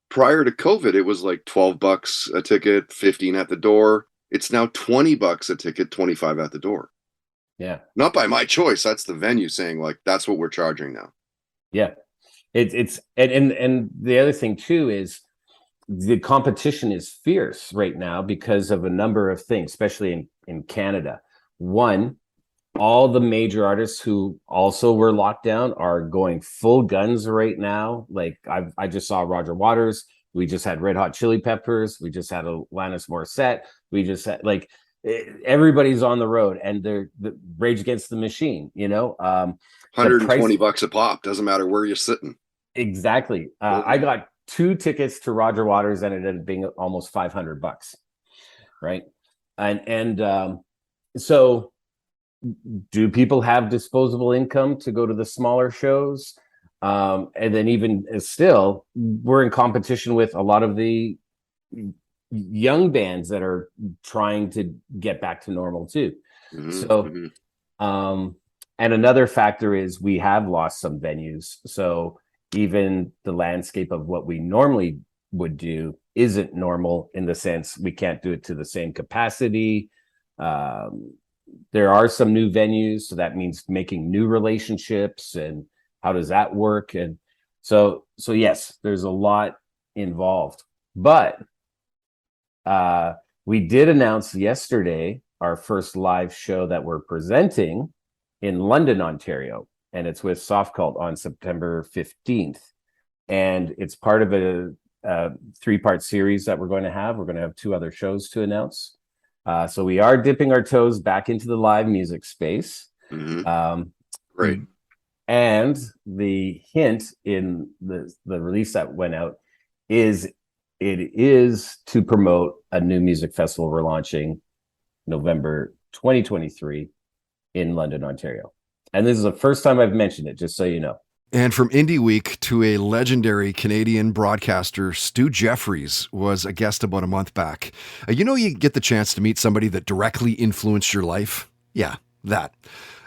prior to COVID, it was like $12 a ticket, 15 at the door. It's now $20 a ticket, 25 at the door. Yeah. Not by my choice. That's the venue saying like, that's what we're charging now. Yeah. It's and the other thing too is the competition is fierce right now because of a number of things, especially in Canada. One, all the major artists who also were locked down are going full guns right now. Like I just saw Roger Waters. We just had Red Hot Chili Peppers. We just had Alanis Morissette. We just had everybody's on the road, and they're the Rage Against the Machine, $120 a pop, doesn't matter where you're sitting. Exactly. I got 2 tickets to Roger Waters and it ended up being almost $500, right? And so do people have disposable income to go to the smaller shows? And then even still, we're in competition with a lot of the young bands that are trying to get back to normal too. And another factor is we have lost some venues. So even the landscape of what we normally would do isn't normal, in the sense we can't do it to the same capacity. There are some new venues, so that means making new relationships, and how does that work? And so yes, there's a lot involved. But we did announce yesterday our first live show that we're presenting in London, Ontario, and it's with Soft Cult on September 15th. And it's part of a 3-part series that we're going to have. We're going to have 2 other shows to announce. So we are dipping our toes back into the live music space. Great. And the hint in the release that went out is it is to promote a new music festival we're launching November 2023 in London, Ontario. And this is the first time I've mentioned it, just so you know. And from Indie Week to a legendary Canadian broadcaster, Stu Jeffries was a guest about a month back. You get the chance to meet somebody that directly influenced your life? Yeah, that.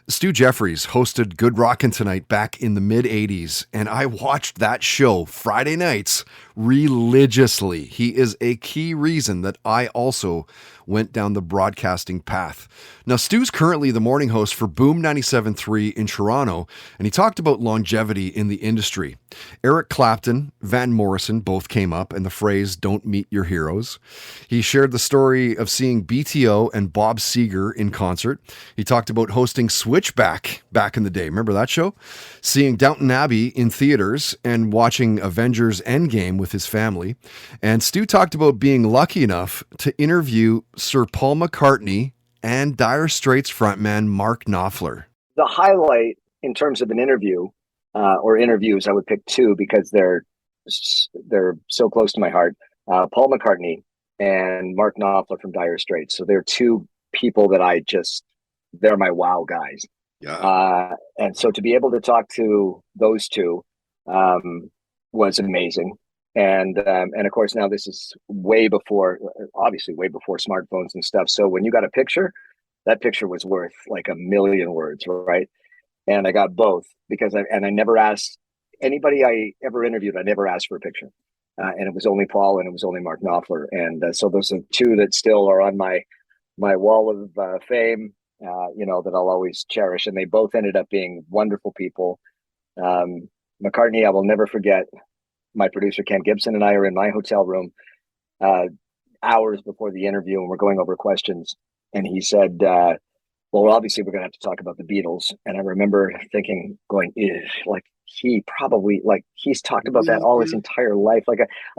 Stu Jeffries hosted Good Rockin' Tonight back in the mid-'80s, and I watched that show Friday nights religiously. He is a key reason that I also went down the broadcasting path. Now, Stu's currently the morning host for Boom 97.3 in Toronto, and he talked about longevity in the industry. Eric Clapton, Van Morrison both came up, and the phrase, "don't meet your heroes." He shared the story of seeing BTO and Bob Seger in concert. He talked about hosting Switchback back in the day. Remember that show? Seeing Downton Abbey in theaters and watching Avengers Endgame with his family. And Stu talked about being lucky enough to interview Sir Paul McCartney and Dire Straits frontman Mark Knopfler. The highlight in terms of an interview or interviews, I would pick 2 because they're so close to my heart. Paul McCartney and Mark Knopfler from Dire Straits. So they're 2 people that they're my wow guys. Yeah. And so to be able to talk to those 2 was amazing. And of course, now this is obviously way before smartphones and stuff. So when you got a picture, that picture was worth like a million words, right? And I got both because I never asked anybody I ever interviewed. I never asked for a picture, and it was only Paul and it was only Mark Knopfler. And so those are 2 that still are on my wall of fame, that I'll always cherish. And they both ended up being wonderful people. McCartney, I will never forget. My producer, Ken Gibson, and I are in my hotel room hours before the interview, and we're going over questions. And he said, well, obviously, we're going to have to talk about the Beatles. And I remember thinking, going, he's talked about that all his entire life.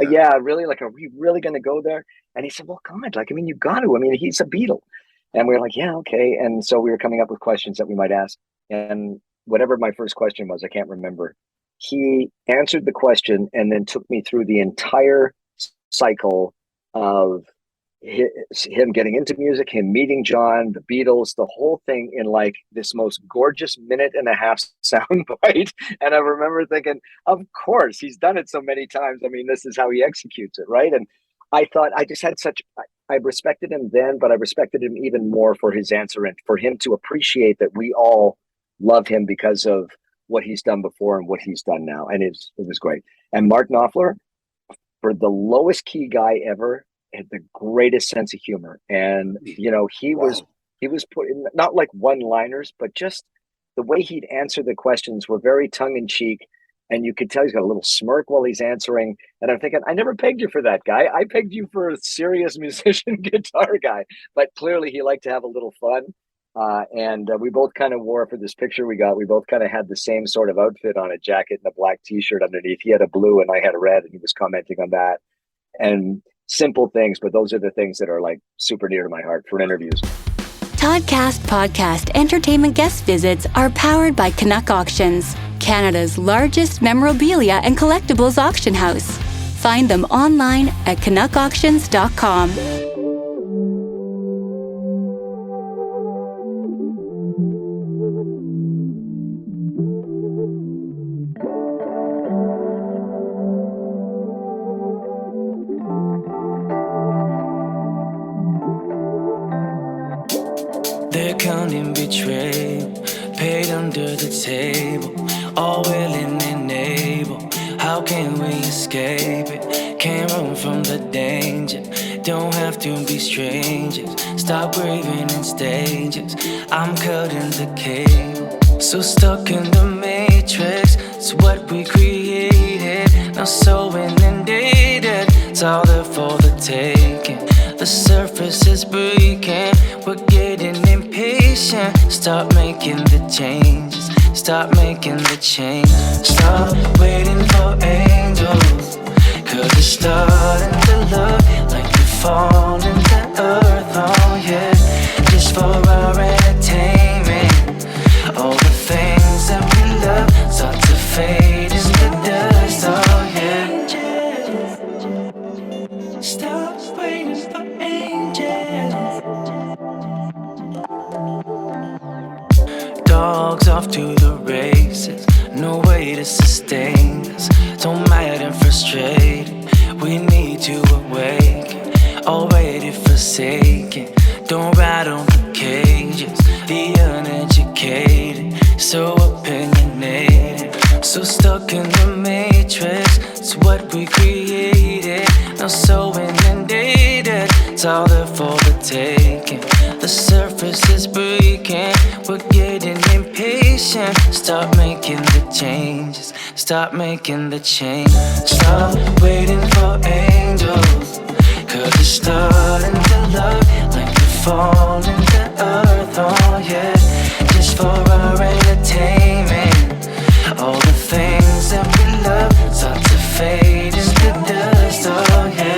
Yeah, really? Are we really going to go there? And he said, well, God, you got to. He's a Beatle. And we were like, yeah, okay. And so we were coming up with questions that we might ask. And whatever my first question was, I can't remember. He answered the question and then took me through the entire cycle of him getting into music, him meeting John, the Beatles, the whole thing in this most gorgeous 1.5-minute soundbite. And I remember thinking, of course, he's done it so many times. This is how he executes it, right? And I thought I just had I respected him then, but I respected him even more for his answer and for him to appreciate that we all love him because of what he's done before and what he's done now. And it was great. And Mark Knopfler, for the lowest key guy ever, had the greatest sense of humor. And, he was put in, not like one-liners, but just the way he'd answer the questions were very tongue-in-cheek. And you could tell he's got a little smirk while he's answering. And I'm thinking, I never pegged you for that guy. I pegged you for a serious musician guitar guy. But clearly he liked to have a little fun. And we both kind of wore, for this picture we both kind of had the same sort of outfit on, a jacket and a black t-shirt underneath. He had a blue and I had a red, and he was commenting on that. And simple things, but those are the things that are like super dear to my heart for interviews. Toddcast Podcast entertainment guest visits are powered by Canuck Auctions, Canada's largest memorabilia and collectibles auction house. Find them online at canuckauctions.com. They're counting betrayal, paid under the table, all willing and able. How can we escape it? Can't run from the danger, don't have to be strangers. Stop grieving in stages, I'm cutting the cable. So stuck in the matrix, it's what we created. Now so inundated, it's all there for the taking. The surface is breaking, we're getting impatient. Stop making the changes, stop making the change. Stop waiting for angels, cause it's starting to look like we're falling to earth, oh yeah. Just for our entertainment, all the things that we love start to fade into dust, oh yeah. Stop waiting for angels. Dogs off to the races, no way to sustain us. Don't matter, frustrated, we need to awaken. Already forsaken, don't ride on the cages. The uneducated, so opinionated, so stuck in the matrix. It's what we created, now so inundated. It's all there for the taking. The surface is breaking, we're getting impatient. Stop making the changes, stop making the change. Stop waiting for angels, cause it's starting to look like we're falling to earth, oh yeah. Just for our entertainment, all the things that we love start to fade into dust, oh yeah.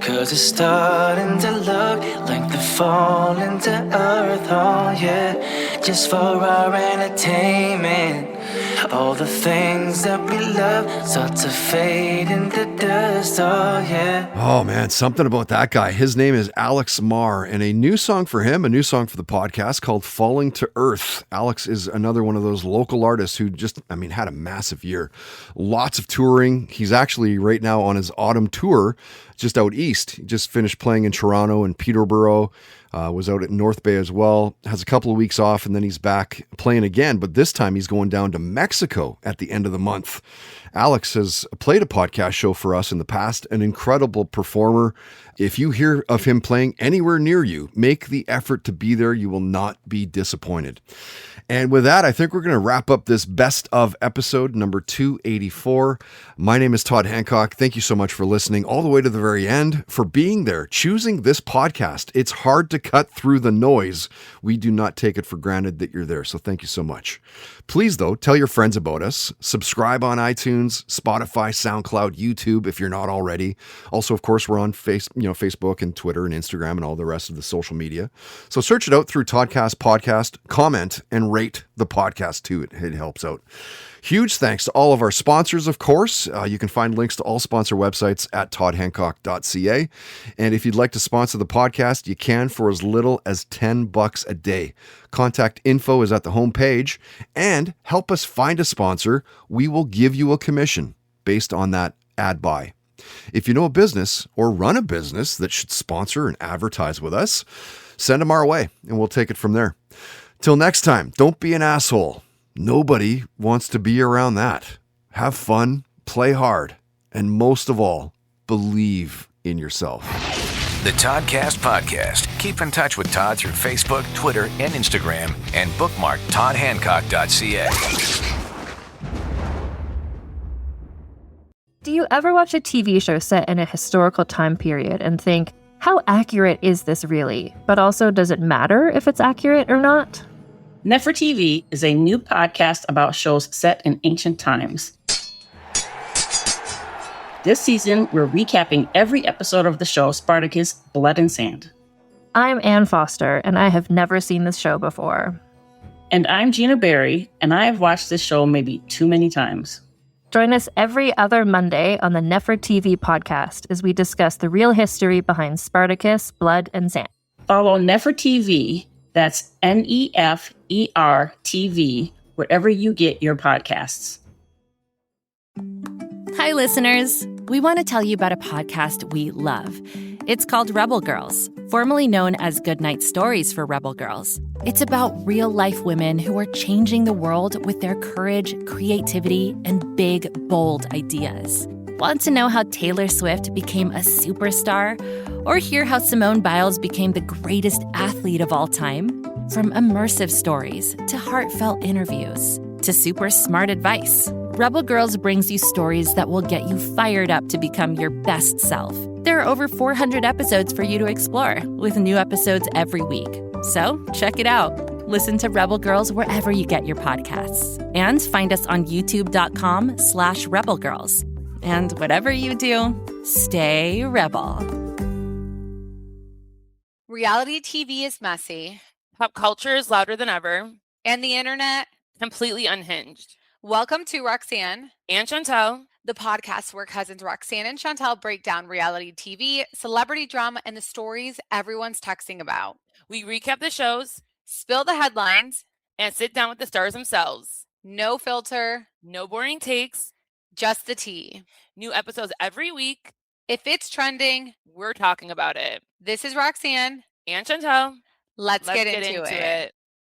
Cause it's starting to look like they're falling to earth, oh yeah. Just for our entertainment, all the things that we love start to fade into dust, oh yeah. Oh man, something about that guy. His name is Alex Marr, and a new song for him, a new song for the podcast called Falling to Earth. Alex is another one of those local artists who just, had a massive year. Lots of touring. He's actually right now on his autumn tour just out east. He just finished playing in Toronto and Peterborough, was out at North Bay as well. Has a couple of weeks off and then he's back playing again, but this time he's going down to Mexico at the end of the month. Alex has played a podcast show for us in the past, an incredible performer. If you hear of him playing anywhere near you, make the effort to be there. You will not be disappointed. And with that, I think we're going to wrap up this best of episode number 284. My name is Todd Hancock. Thank you so much for listening all the way to the very end, for being there, choosing this podcast. It's hard to cut through the noise. We do not take it for granted that you're there. So thank you so much. Please, though, tell your friends about us. Subscribe on iTunes, Spotify, SoundCloud, YouTube, if you're not already. Also, of course, we're on Facebook and Twitter and Instagram and all the rest of the social media. So search it out through Toddcast Podcast, comment, and rate the podcast too. It helps out. Huge thanks to all of our sponsors, of course. You can find links to all sponsor websites at toddhancock.ca. And if you'd like to sponsor the podcast, you can for as little as $10 a day. Contact info is at the homepage, and help us find a sponsor. We will give you a commission based on that ad buy. If you know a business or run a business that should sponsor and advertise with us, send them our way and we'll take it from there. Till next time, don't be an asshole. Nobody wants to be around that. Have fun, play hard, and most of all, believe in yourself. The Toddcast Podcast. Keep in touch with Todd through Facebook, Twitter, and Instagram, and bookmark toddhancock.ca. Do you ever watch a TV show set in a historical time period and think, how accurate is this really? But also, does it matter if it's accurate or not? Nefertiti is a new podcast about shows set in ancient times. This season, we're recapping every episode of the show Spartacus, Blood and Sand. I'm Ann Foster, and I have never seen this show before. And I'm Gina Berry, and I have watched this show maybe too many times. Join us every other Monday on the Nefertiti podcast as we discuss the real history behind Spartacus, Blood and Sand. Follow Nefertiti, that's NEFER-TV, wherever you get your podcasts. Hi, listeners. We want to tell you about a podcast we love. It's called Rebel Girls, formerly known as Goodnight Stories for Rebel Girls. It's about real-life women who are changing the world with their courage, creativity, and big, bold ideas. Want to know how Taylor Swift became a superstar? Or hear how Simone Biles became the greatest athlete of all time? From immersive stories to heartfelt interviews to super smart advice, Rebel Girls brings you stories that will get you fired up to become your best self. There are over 400 episodes for you to explore, with new episodes every week. So check it out. Listen to Rebel Girls wherever you get your podcasts. And find us on youtube.com/rebelgirls. And whatever you do, stay rebel. Reality TV is messy. Pop culture is louder than ever. And the internet completely unhinged. Welcome to Roxanne and Chantel, the podcast where cousins Roxanne and Chantel break down reality TV, celebrity drama, and the stories everyone's texting about. We recap the shows, spill the headlines, and sit down with the stars themselves. No filter, no boring takes, just the tea. New episodes every week. If it's trending, we're talking about it. This is Roxanne and Chantel. Let's get into it.